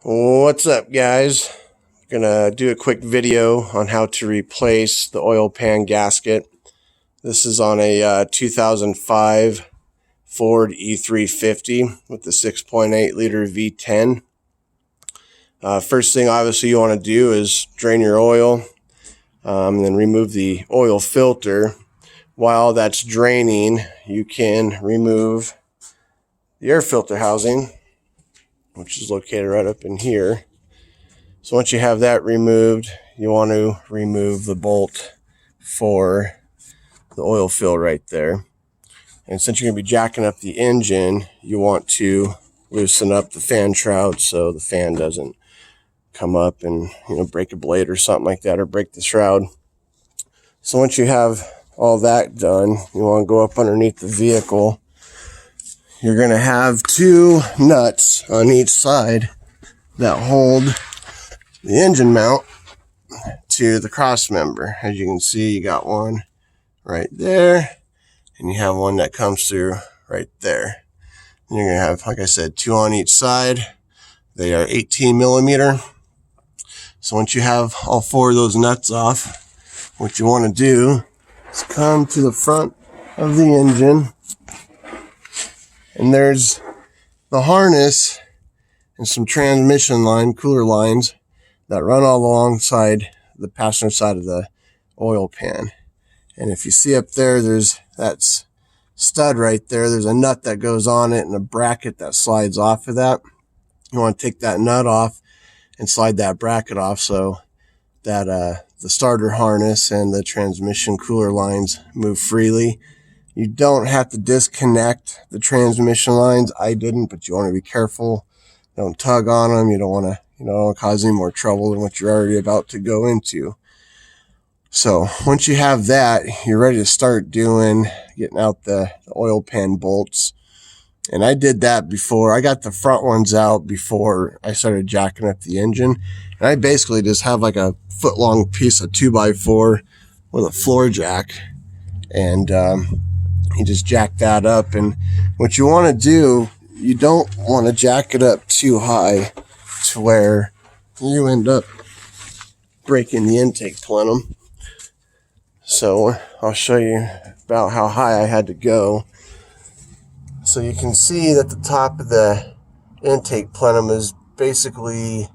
What's up, guys? Gonna do a quick video on how to replace the oil pan gasket. This is on a 2005 Ford E350 with the 6.8 liter V10. First thing obviously you want to do is drain your oil, and then remove the oil filter. While that's draining, you can remove the air filter housing, which is located right up in here. So once you have that removed, you want to remove the bolt for the oil fill right there. And since you're going to be jacking up the engine, you want to loosen up the fan shroud so the fan doesn't come up and break a blade or something like that, or break the shroud. So once you have all that done, you want to go up underneath the vehicle. You're going to have two nuts on each side that hold the engine mount to the cross member. As you can see, you got one right there, and you have one that comes through right there. And you're going to have, like I said, two on each side. They are 18 millimeter. So once you have all four of those nuts off, what you want to do is come to the front of the engine, and there's the harness and some transmission line, cooler lines that run all alongside the passenger side of the oil pan. And if you see up there, there's that stud right there. There's a nut that goes on it and a bracket that slides off of that. You want to take that nut off and slide that bracket off so that the starter harness and the transmission cooler lines move freely. You don't have to disconnect the transmission lines. I didn't, but you want to be careful. Don't tug on them. You don't want to cause any more trouble than what you're already about to go into. So once you have that, you're ready to start getting out the oil pan bolts. And I did that before. I got the front ones out before I started jacking up the engine. And I basically just have like a foot-long piece of 2x4 with a floor jack. And you just jack that up. And what you want to do, you don't want to jack it up too high to where you end up breaking the intake plenum. So I'll show you about how high I had to go. So you can see that the top of the intake plenum is basically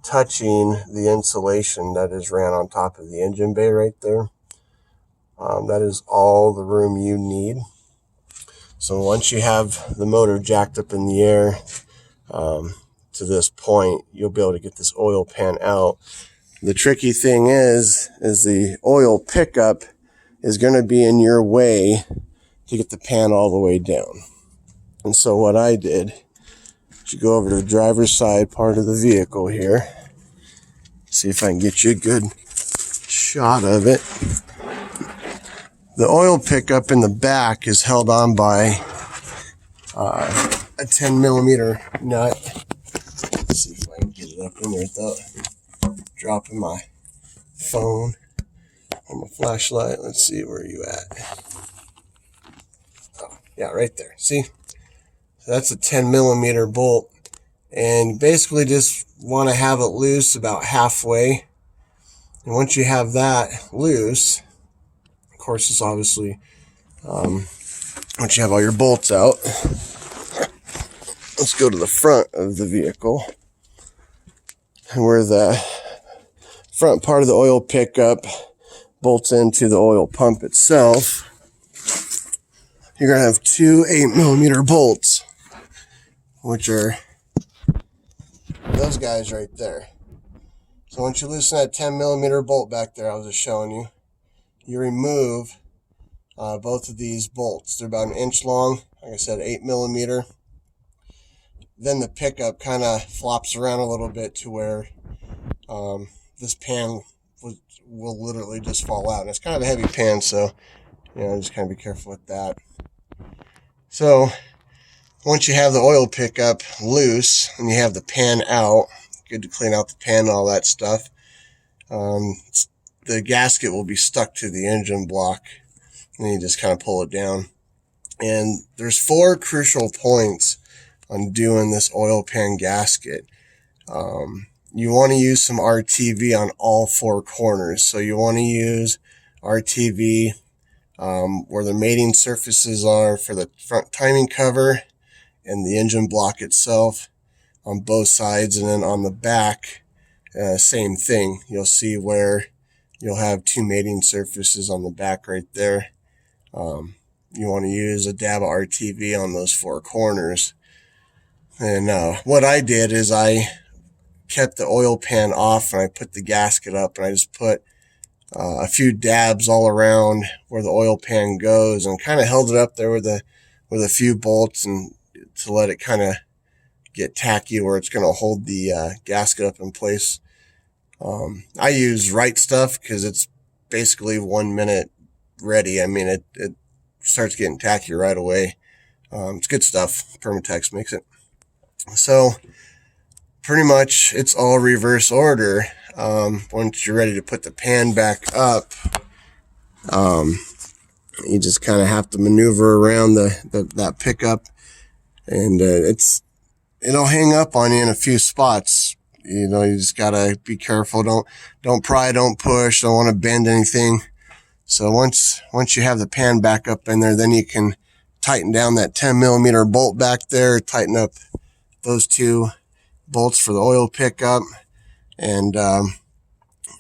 touching the insulation that is ran on top of the engine bay right there. That is all the room you need. So once you have the motor jacked up in the air to this point, you'll be able to get this oil pan out. The tricky thing is the oil pickup is going to be in your way to get the pan all the way down. And so what I did is you go over to the driver's side part of the vehicle here. See if I can get you a good shot of it. The oil pickup in the back is held on by a 10 millimeter nut. Let's see if I can get it up in there without dropping my phone or my flashlight. Let's see, where are you at? Oh, yeah, right there. See? So that's a 10 millimeter bolt. And you basically just want to have it loose about halfway. And once you have that loose, of course, it's obviously, once you have all your bolts out, let's go to the front of the vehicle, where the front part of the oil pickup bolts into the oil pump itself. You're going to have two 8 millimeter bolts, which are those guys right there. So once you loosen that 10 millimeter bolt back there I was just showing you, you remove both of these bolts. They're about 1 inch long, like I said, 8 millimeter. Then the pickup kind of flops around a little bit to where this pan will literally just fall out. And it's kind of a heavy pan, so just kind of be careful with that. So once you have the oil pickup loose and you have the pan out, good to clean out the pan and all that stuff, the gasket will be stuck to the engine block, and then you just kind of pull it down. And there's 4 crucial points on doing this oil pan gasket. You want to use some RTV on all four corners. So you want to use RTV where the mating surfaces are for the front timing cover and the engine block itself on both sides. And then on the back, same thing. You'll see where you'll have two mating surfaces on the back right there. You want to use a dab of RTV on those four corners. And what I did is I kept the oil pan off and I put the gasket up, and I just put a few dabs all around where the oil pan goes, and kind of held it up there with a few bolts, and to let it kind of get tacky where it's going to hold the gasket up in place. I use Right Stuff because it's basically 1 minute ready. I mean, it starts getting tacky right away. It's good stuff. Permatex makes it. So pretty much it's all reverse order. Once you're ready to put the pan back up, you just kind of have to maneuver around that pickup, and it'll hang up on you in a few spots. You know, you just gotta be careful. Don't pry, don't push, don't want to bend anything. So once you have the pan back up in there, then you can tighten down that 10 millimeter bolt back there, tighten up those two bolts for the oil pickup, and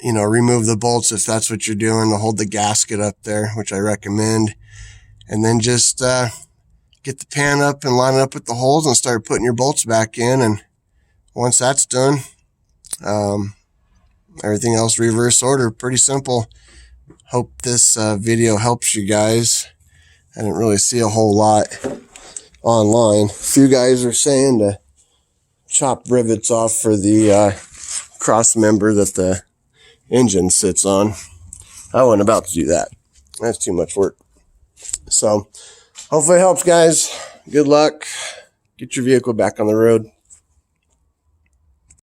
remove the bolts if that's what you're doing to hold the gasket up there, which I recommend. And then just get the pan up and line it up with the holes and start putting your bolts back in. And once that's done, everything else reverse order. Pretty simple. Hope this video helps you guys. I didn't really see a whole lot online. A few guys are saying to chop rivets off for the cross member that the engine sits on. I wasn't about to do that. That's too much work. So hopefully it helps, guys. Good luck. Get your vehicle back on the road.